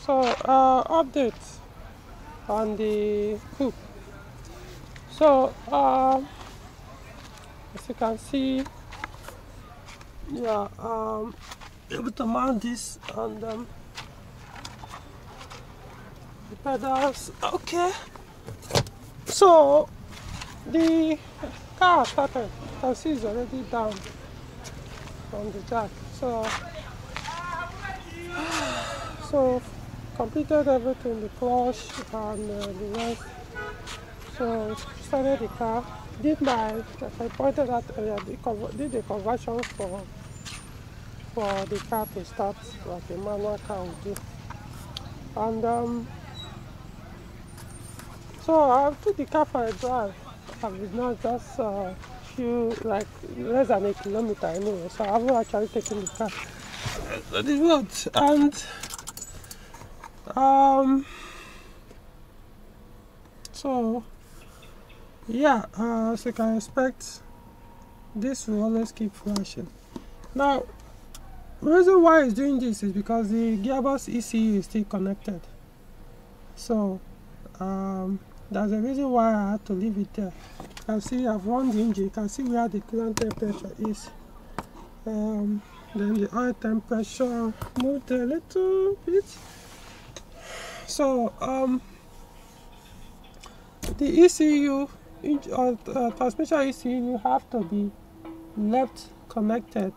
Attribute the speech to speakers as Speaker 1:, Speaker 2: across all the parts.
Speaker 1: So update on the Coupe. So as you can see, yeah, able to mount this on the pedals. Okay, so the car started. You can see it's already down on the jack. So completed everything, the clutch and the rest. So started the car. Did like I pointed out earlier, did the conversion for the car to start like a manual car would do. And so I took the car for a drive. I was not just few, like less than a kilometer anyway. So I haven't actually taken the car on the road. And so yeah, as you can expect, this will always keep flashing. Now, the reason why it's doing this is because the gearbox ECU is still connected. So there's a reason why I had to leave it there. You can see I've run the engine. You can see where the coolant temperature is. Then the oil temperature moved a little bit. So the ECU transmission ECU have to be left connected,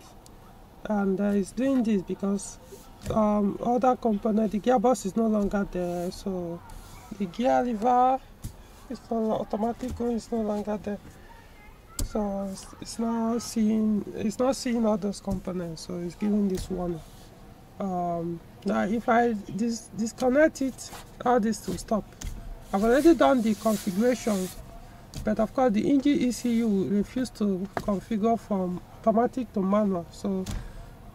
Speaker 1: and it's doing this because other component, the gearbox is no longer there, so the gear lever is not automatic going, is no longer there, so it's not seeing all those components, so it's giving this warning. Now if I disconnect it, all this will stop. I've already done the configuration, but of course the engine ECU will refuse to configure from automatic to manual, so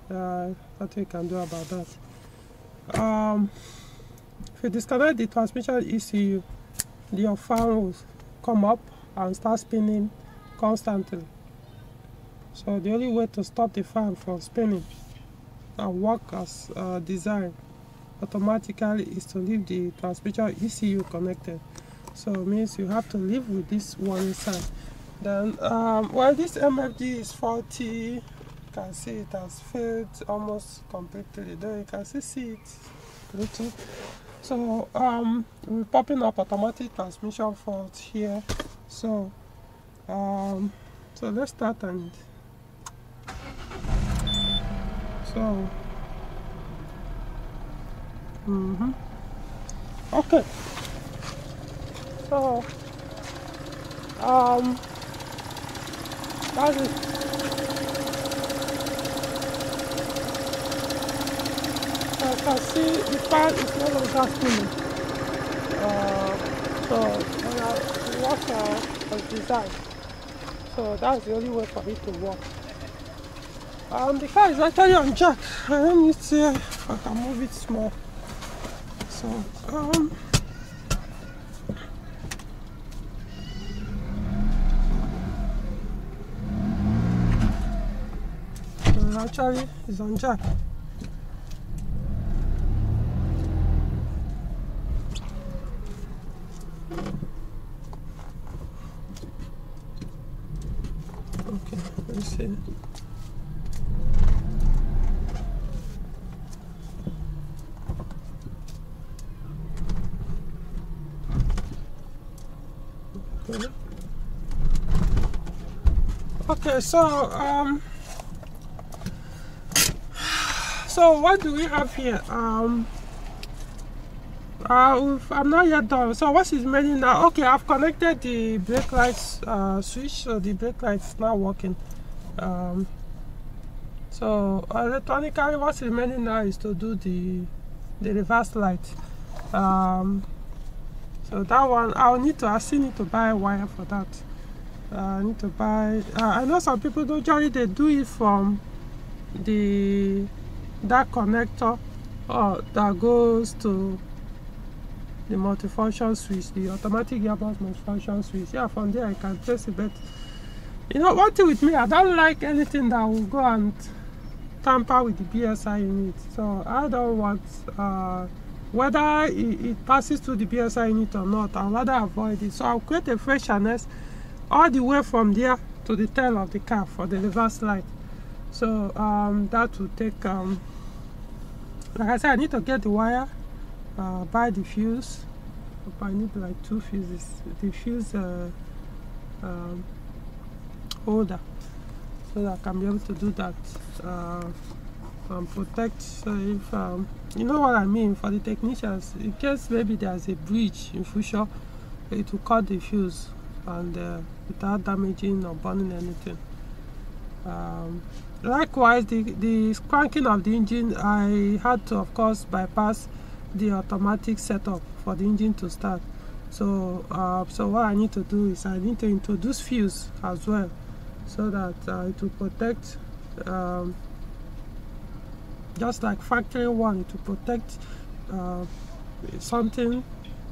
Speaker 1: nothing we can do about that. If you disconnect the transmission ECU, your fan will come up and start spinning constantly. So the only way to stop the fan from spinning and work as designed automatically is to leave the transmission ECU connected. So it means you have to live with this one inside. Then while this MFD is faulty, you can see it has failed almost completely. Then you can see it little. So we're popping up automatic transmission fault here. So so let's start, and so okay. So that is I can see the fan is no longer spinning. So it works as designed. So that's the only way for it to work. The car is actually on jack. Let me see if I can move it small. So actually it's on jack. Okay, let's see. Okay, so so what do we have here? I'm not yet done. So what is remaining now? Okay, I've connected the brake lights switch, so the brake light is now working. So electronically, what's remaining now is to do the reverse light. So that one I still need to buy a wire for that. I need to buy. I know some people usually they do it from that connector that goes to the multifunction switch, the automatic gearbox multifunction switch. Yeah, from there I can trace it. But you know, one thing with me, I don't like anything that will go and tamper with the BSI unit. So I don't want whether it passes through the BSI unit or not. I'd rather avoid it. So I'll create a fresh harness all the way from there to the tail of the car for the reverse light. So that will take, like I said, I need to get the wire, buy the fuse. I need like 2 fuses, the fuse holder, so that I can be able to do that and protect. So if you know what I mean, for the technicians, in case maybe there's a breach in future, it will cut the fuse and without damaging or burning anything. Likewise, the cranking of the engine, I had to, of course, bypass the automatic setup for the engine to start. So so what I need to do is I need to introduce fuse as well, so that it will protect, just like factory one, it will protect something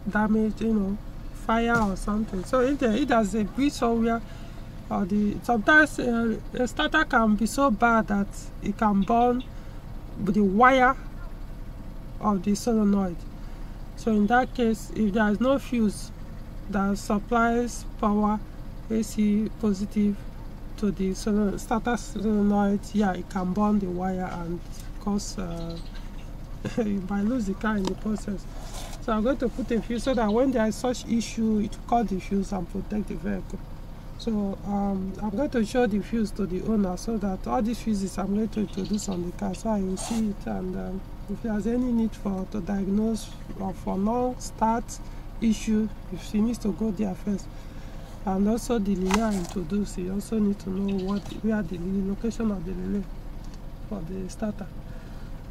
Speaker 1: damaged, you know, fire or something. So if there's a breach somewhere, or sometimes a starter can be so bad that it can burn the wire of the solenoid. So in that case, if there is no fuse that supplies power AC positive to the starter solenoid, yeah, it can burn the wire and cause you might lose the car in the process. So I'm going to put a fuse so that when there is such issue, it will cut the fuse and protect the vehicle. So I'm going to show the fuse to the owner, so that all these fuses I'm going to introduce on the car, so I will see it, and if there's any need to diagnose or for non-start issue, if he needs to go there first. And also the relay I introduce, you also need to know where the location of the relay for the starter.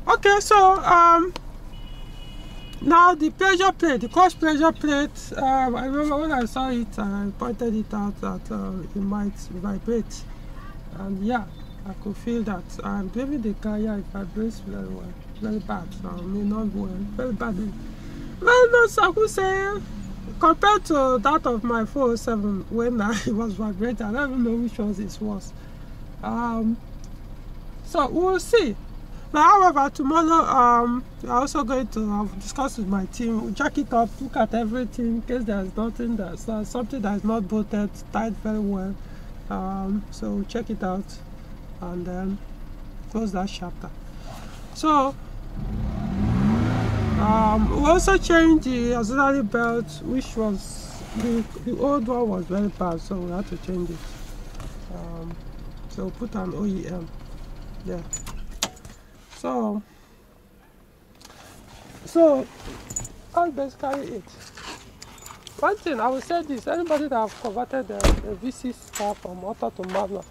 Speaker 1: Okay, so now the pressure plate, the clutch pressure plate, I remember when I saw it, I pointed it out that it might vibrate, and yeah, I could feel that. I'm driving the car, yeah, it vibrates very well, very bad. I mean, not well, very bad. Well, no, so I could say, compared to that of my 407 when it was vibrating, I don't even know which one is worse. So we'll see. But however, tomorrow I'm also going to discuss with my team. We'll check it up, look at everything, in case there's nothing that's something that is not bolted tight very well. So we'll check it out and then close that chapter. So we also changed the auxiliary belt, which was the old one was very bad, so we had to change it. So we'll put an OEM. Yeah. So that's basically it. One thing I will say this: anybody that have converted the V6 car from auto to manual,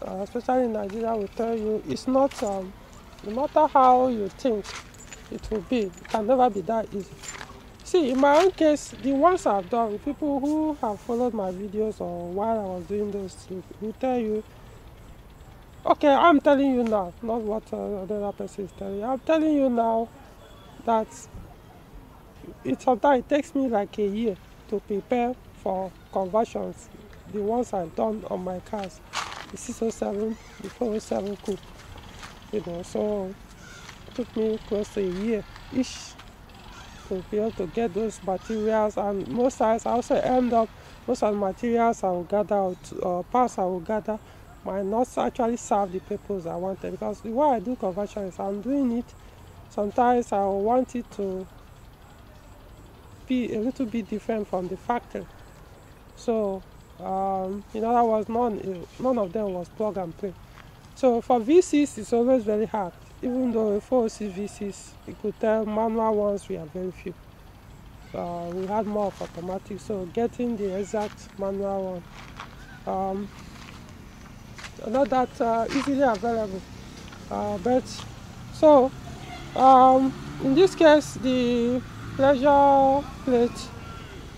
Speaker 1: especially in Nigeria, will tell you it's not. No matter how you think it will be, it can never be that easy. See, in my own case, the ones I've done, people who have followed my videos or while I was doing those things will tell you. Okay, I'm telling you now, not what another person is telling you. I'm telling you now that sometimes it takes me like a year to prepare for conversions. The ones I've done on my cars, the 607, the 407 Coupe, you know. So it took me close to a year each to be able to get those materials, and most times I also end up most of the materials I will gather out, parts I will gather might not actually serve the purpose I wanted, because the way I do conversion is I'm doing it, sometimes I want it to be a little bit different from the factory. So in other words, none of them was plug and play. So for V6 it's always very hard, even though 406 V6 you could tell manual ones we are very few. We had more of automatic, so getting the exact manual one not that easily available, but so in this case the pressure plate,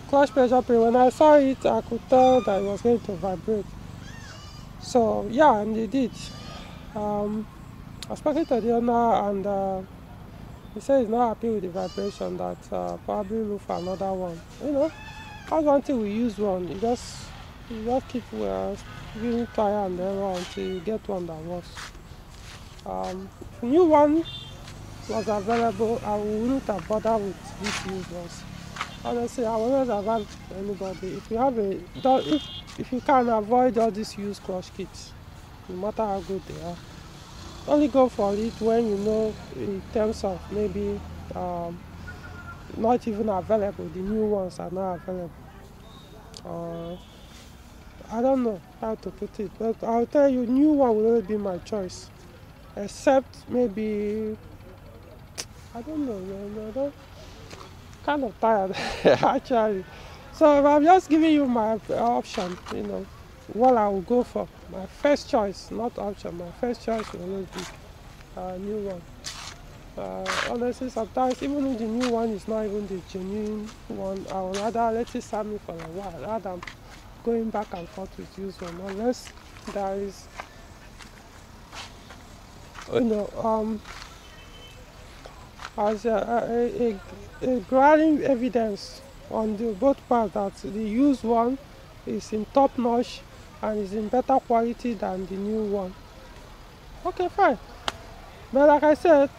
Speaker 1: clutch pressure plate, when I saw it I could tell that it was going to vibrate. So yeah, and it did. I was speaking to the owner, and he said he's not happy with the vibration, that probably look for another one. You know, that's one thing we use one, you just keep giving trial and error until you get one that works. New one, was available, I wouldn't have bothered with these used ones. Honestly, I wouldn't advise anybody. If you have if you can avoid all these used clutch kits, no matter how good they are, only go for it when you know in terms of maybe not even available. The new ones are not available. I don't know how to put it, but I'll tell you, new one will always be my choice. Except maybe, I don't know, I'm kind of tired actually. So I'm just giving you my option, what I will go for. My first choice, not option, my first choice will always be a new one. Honestly, sometimes even if the new one is not even the genuine one, I would rather let it serve me for a while rather than going back and forth with used one, unless there is as a glaring evidence on both parts that the used one is in top notch and is in better quality than the new one. Okay, fine. But like I said,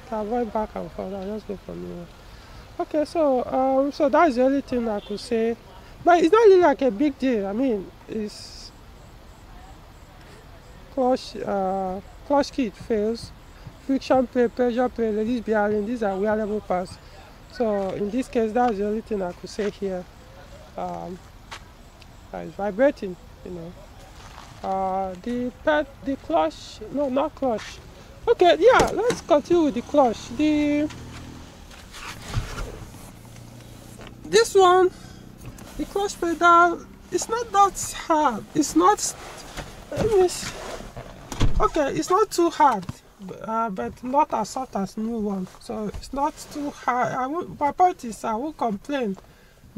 Speaker 1: to avoid back and forth, I'll just go for new one. Okay, so so that's the only thing I could say. But it's not really like a big deal. I mean, it's clutch kit fails, friction plate, pressure plate, release bearing, these are wearable parts. So in this case, that's the only thing I could say here. It's vibrating, the clutch, no, not clutch. Okay, yeah, let's continue with the clutch. This one, the clutch pedal, it's not that hard. It's not, okay, it's not too hard, but not as soft as new one. So it's not too hard. My point is, I won't complain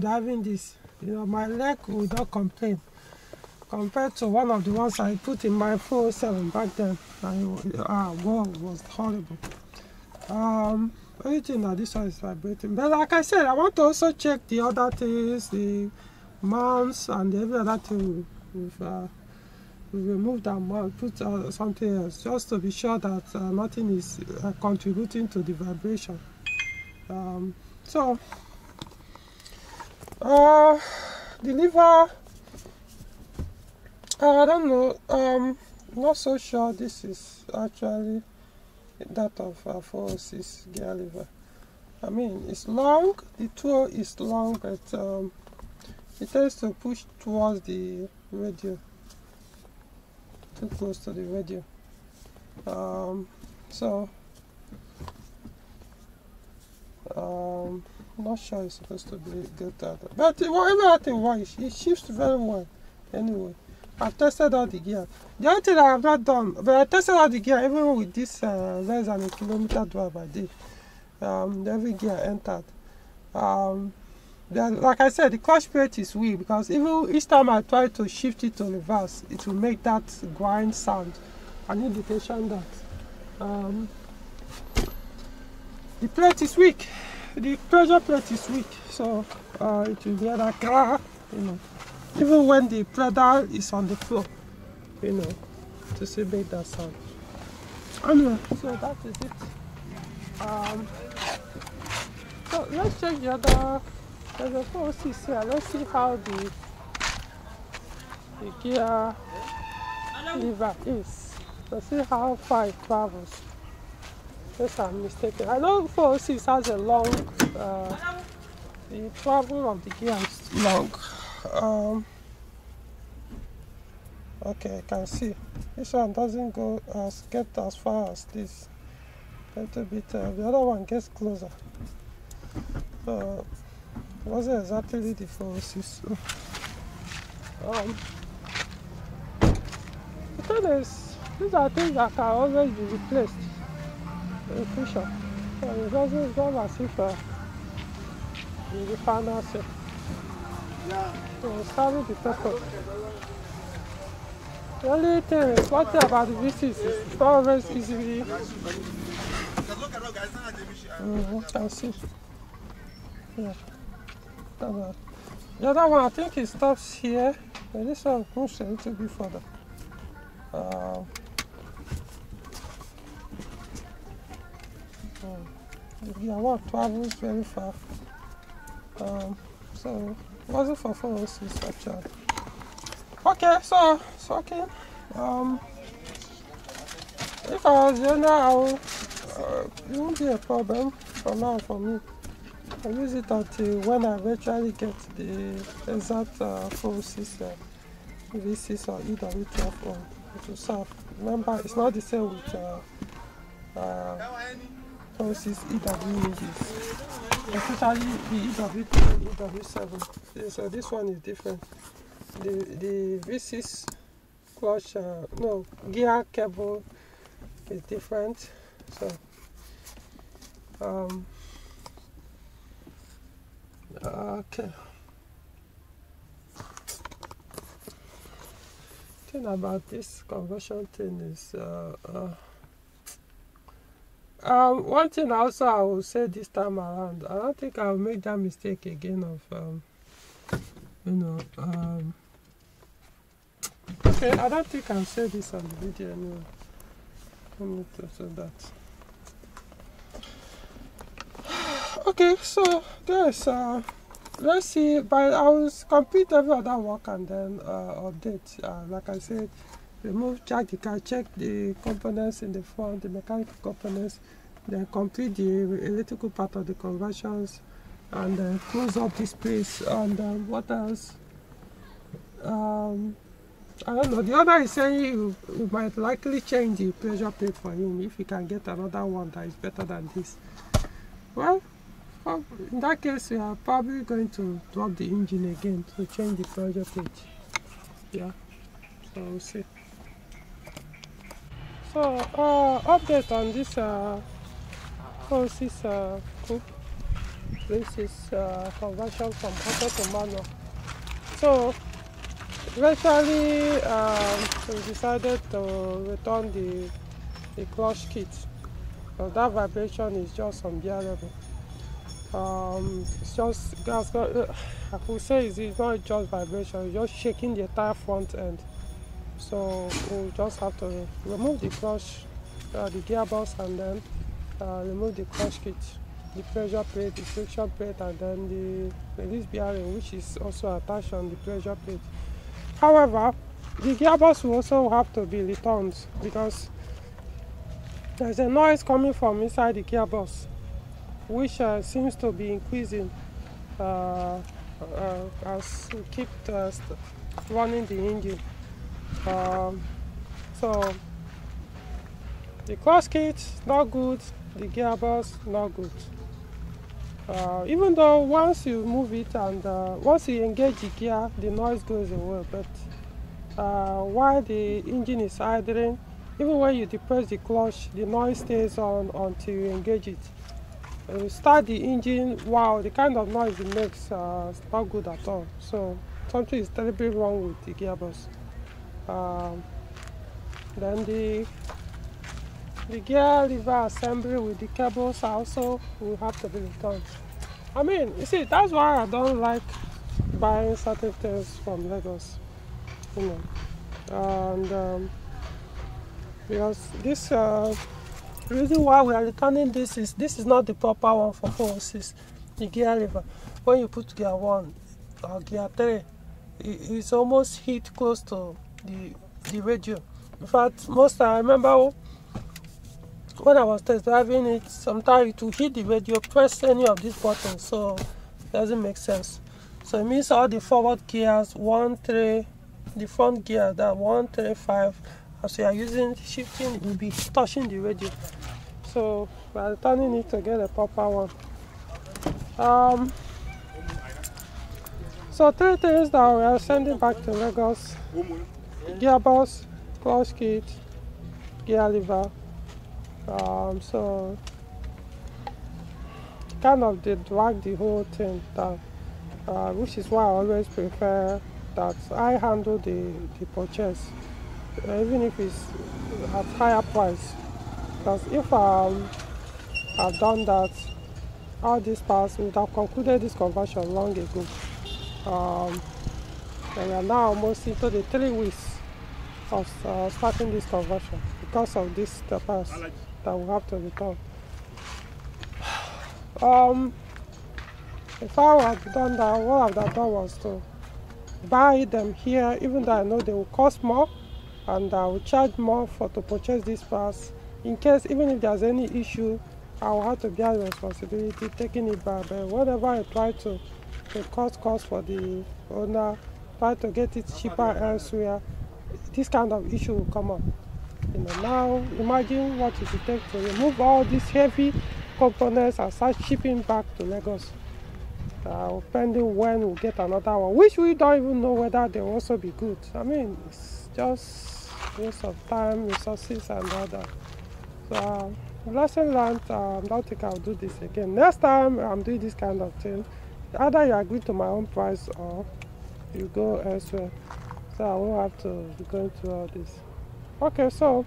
Speaker 1: driving this. My leg will not complain compared to one of the ones I put in my 407 back then. Wow, it was horrible. Everything that this one is vibrating. But like I said, I want to also check the other things, the mounts and every other thing. We remove that mount, put something else, just to be sure that nothing is contributing to the vibration. The lever, I don't know, not so sure this is actually that of a 406 gear lever. I mean, it's long, the tool is long, but it tends to push towards the radio, too close to the radio. Not sure it's supposed to be good at that. But whatever I think, why it shifts very well. Anyway, I've tested out the gear. The only thing I have not done, but I tested out the gear even with this less than a kilometer drive I did. Every gear entered. Like I said, the clutch plate is weak because even each time I try to shift it to reverse, it will make that grind sound, an indication that the plate is weak. The pressure plate is weak, so it will be like even when the pedal is on the floor, to still make that sound. Anyway, so that is it. So let's check the other. There's a 406 here. Let's see how the gear lever is. Let's see how far it travels. Yes, I'm mistaken. I know 406 has a long, the travel of the gear is long. Okay, I can see. This one doesn't get as far as this. A little bit, the other one gets closer. It wasn't exactly the 406. The thing is, these are things that can always be replaced. Crucial. It doesn't go as if the final set. So serving the purpose. The only thing is, one thing about the V6 is it's not always easily. Can see. Yeah. The other one, I think it stops here. But this one moves a little bit further. The gear one travels very far. So it wasn't for 406 actually. Okay, so it's okay. If I was younger, it won't be a problem for now for me. I use it until when I eventually get the exact 406 V6 or EW12 to serve. Remember, it's not the same with 406 EW ranges, especially the EW2 and EW7. So this one is different. The V6 clutch, gear cable is different. So okay. Thing about this conversion thing is one thing also I will say this time around, I don't think I'll make that mistake again of okay, I don't think I'll say this on the video anyway. Let me say that. Okay, so guys, let's see, but I will complete every other work and then update. Like I said, jack the car, check the components in the front, the mechanical components, then complete the electrical part of the conversions, and then close up this place. And what else? I don't know. The owner is saying you might likely change the pressure plate for him if you can get another one that is better than this. Well, in that case, we are probably going to drop the engine again to change the pressure plate. Yeah, so we'll see. So, update on this 406 Coupe. This is conversion from auto to manual. So, eventually, we decided to return the clutch kit. So that vibration is just unbearable. It's just, I could say it's not just vibration, it's just shaking the entire front end. So we'll just have to remove the clutch, the gearbox, and then remove the clutch kit, the pressure plate, the friction plate, and then the release bearing, which is also attached on the pressure plate. However, the gearbox will also have to be returned because there's a noise coming from inside the gearbox, which seems to be increasing as we keep running the engine. So the clutch kit not good, the gearbox not good. Even though once you move it and once you engage the gear, the noise goes away, but while the engine is idling, even when you depress the clutch, the noise stays on until you engage it. You start the engine, wow, the kind of noise it makes is not good at all. So something is terribly wrong with the gearbox. Then the gear lever assembly with the cables also will have to be returned. I mean, you see, that's why I don't like buying certain things from Lagos, you know. And because this reason why we are returning this is not the proper one for 406. The gear lever, when you put gear 1 or gear 3, it's almost hit close to the radio. In fact, I remember when I was test driving it, sometimes it will hit the radio, press any of these buttons, so it doesn't make sense. So it means all the forward gears, 1, 3, the front gear, that 1, 3, 5, as we are using shifting, it will be touching the radio. So we are returning it to get a proper one. So 3 things that we are sending back to Lagos: gearbox, clutch kit, gear lever. So kind of they drag the whole thing down, which is why I always prefer that I handle the purchase, even if it's at higher price. Because if I've done that, all these parts would have concluded this conversion long ago. And we are now almost into the 3 weeks of starting this conversion because of this parts that we have to return. If I had done that, what I would have done was to buy them here, even though I know they will cost more, and I will charge more to purchase this pass. In case, even if there's any issue, I will have to bear the responsibility taking it back. But whenever I try to cut costs for the owner, try to get it cheaper elsewhere, this kind of issue will come up. Now imagine what it will take to remove all these heavy components and start shipping back to Lagos. Pending when we'll get another one, which we don't even know whether they will also be good. I mean, it's just waste of time, resources, and all that. So, lesson learned. I don't think I'll do this again. Next time I'm doing this kind of thing, either you agree to my own price or you go elsewhere. So I won't have to be going through all this. Okay, so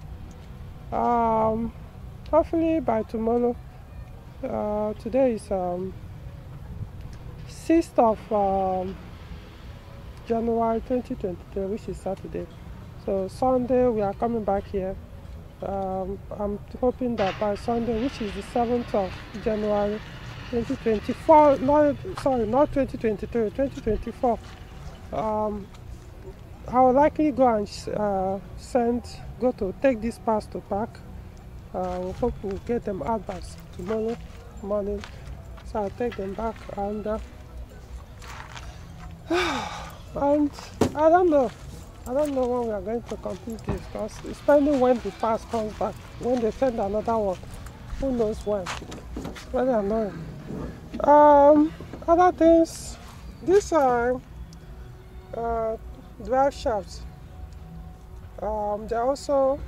Speaker 1: hopefully by tomorrow. Today is 6th of January 2023, which is Saturday. So Sunday we are coming back here. I'm hoping that by Sunday, which is the 7th of January 2024, not 2023, 2024, I will likely go and go to take this pass to park. We hope we'll get them out by tomorrow morning. So I'll take them back, and I don't know when we are going to complete this, because it's pending when the pass comes back. When they send another one, who knows when. It's very annoying. Other things, these are drive shafts. They're also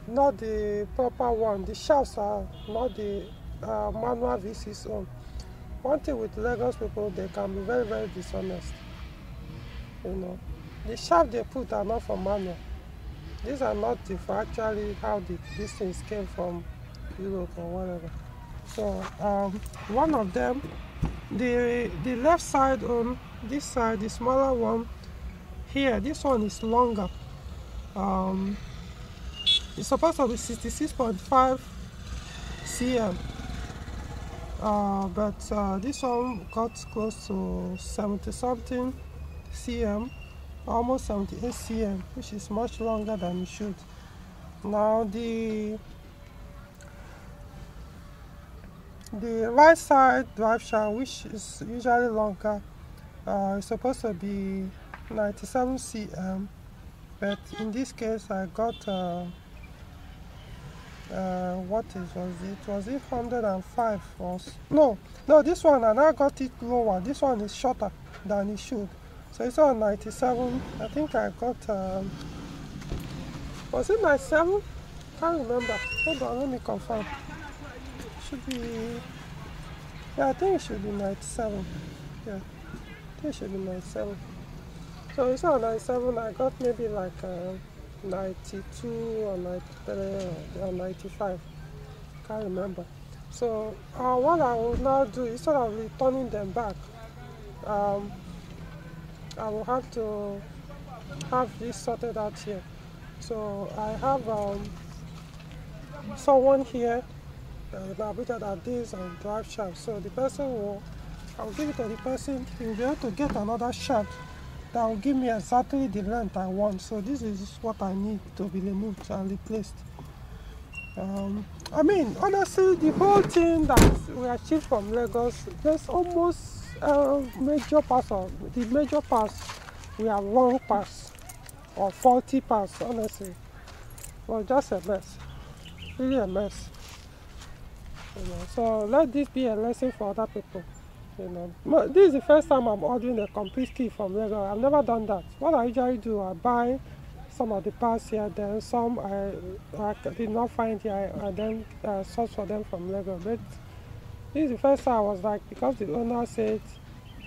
Speaker 1: not the proper one. The shafts are not the manual V6 on. One thing with Lagos people, they can be very, very dishonest. The shaft they put are not for manual. These are not for actually how these things came from Europe or whatever. So one of them, the left side on this side, the smaller one here, this one is longer. It's supposed to be 66.5 cm, but this one got close to 70 something cm, almost 78 cm, which is much longer than it should. Now the right side drive shaft, which is usually longer, is supposed to be 97 cm, but in this case I got was it 105 or no, this one, and I got it lower. This one is shorter than it should, so it's on 97. I think I got was it 97? Can't remember. Hold on, let me confirm. Should be, yeah, I think it should be 97. Yeah, I think it should be 97. So it's on 97. I got maybe like 92 or 93 or 95. Can't remember. So what I will now do, instead of returning them back, I will have to have this sorted out here. So I have someone here that deals on drive shaft. So the person I'll give it to the person. He will be able to get another shaft that will give me exactly the length I want. So this is what I need to be removed and replaced. I mean, honestly, the whole thing that we achieved from Lagos, there's almost major parts of the major parts we have wrong parts or faulty parts. Honestly, well, just a mess, really a mess. So let this be a lesson for other people. This is the first time I'm ordering a complete kit from Lagos. I've never done that. What I usually do, I buy some of the parts here, then some I did not find here, I then source for them from Lagos. But this is the first time I was like, because the owner said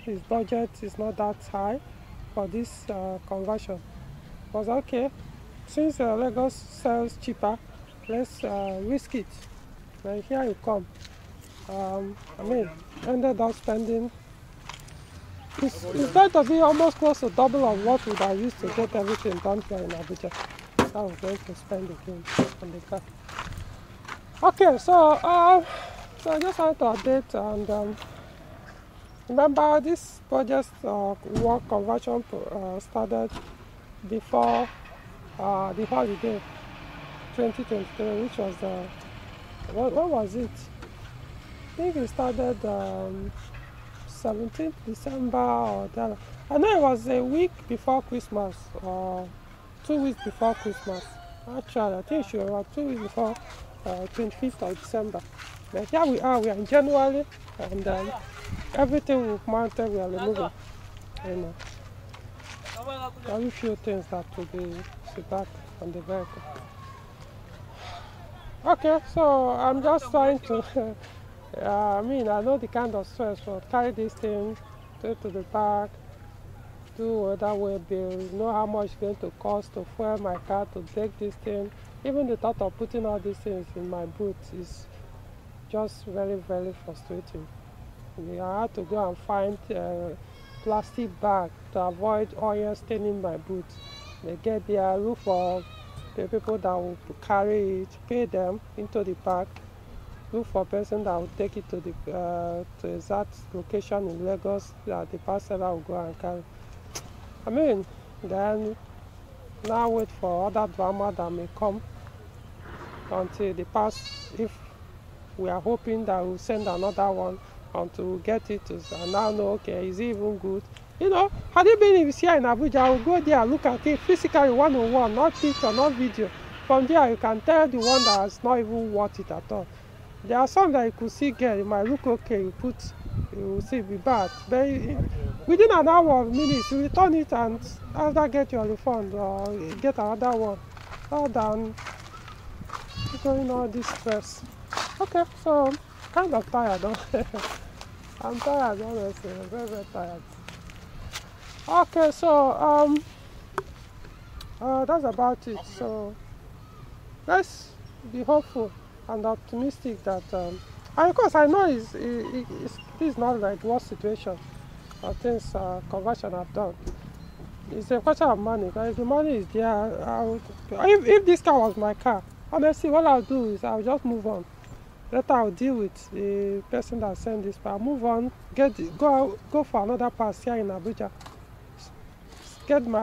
Speaker 1: his budget is not that high for this conversion, I was okay. Since Lagos sells cheaper, let's risk it. But here you come. I mean, ended up spending. It's going to be almost close to double of what we have used to get everything done here in Abuja. I was going to spend again on the car. Okay, so So I just wanted to update, and remember this project work conversion started before the holiday 2023, which was what was it? I think it started 17th December or that. I know it was a week before Christmas or 2 weeks before Christmas. Actually, I think it should be 2 weeks before 25th of December. But here we are in January, and everything we've mounted, we are removing. You know, very few things that will be back on the vehicle. Okay, so I'm just trying to, I mean, I know the kind of stress for carry this thing, take to the back, do other way bill, know how much it's going to cost to fuel my car, to take this thing. Even the thought of putting all these things in my boot is just very, very frustrating. I had to go and find a plastic bag to avoid oil staining my boot. They get there, look for the people that will carry it, pay them into the bag, look for a person that will take it to the exact location in Lagos that the parcel will go and carry. I mean, then now wait for other drama that may come until the pass. If we are hoping that we'll send another one until we get it to now know, okay, is it even good? You know, had it been if it's here in Abuja, I will go there and look at it physically one-on-one, not picture, not video. From there, you can tell the one that is not even worth it at all. There are some that you could see get, it might look okay, you will see it be bad. But within an hour of minutes, you return it and either get your refund or get another one. Rather than going all this stress. Okay, so I'm kind of tired. I'm tired, honestly. I'm very, very tired. Okay, so that's about it. So let's be hopeful and optimistic that and of course I know this is not like worst situation or things conversion have done. It's a question of money. Because if the money is there, if this car was my car, honestly, what I'll do is I'll just move on. Later I'll deal with the person that sent this, but I'll move on, go for another pass here in Abuja,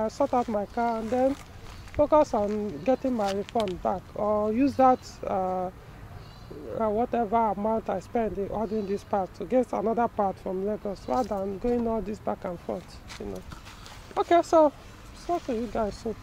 Speaker 1: sort out my car, and then focus on getting my refund back, or use that whatever amount I spend ordering this part to get another part from Lagos, rather than going all this back and forth, you know. Okay, so talk to you guys soon.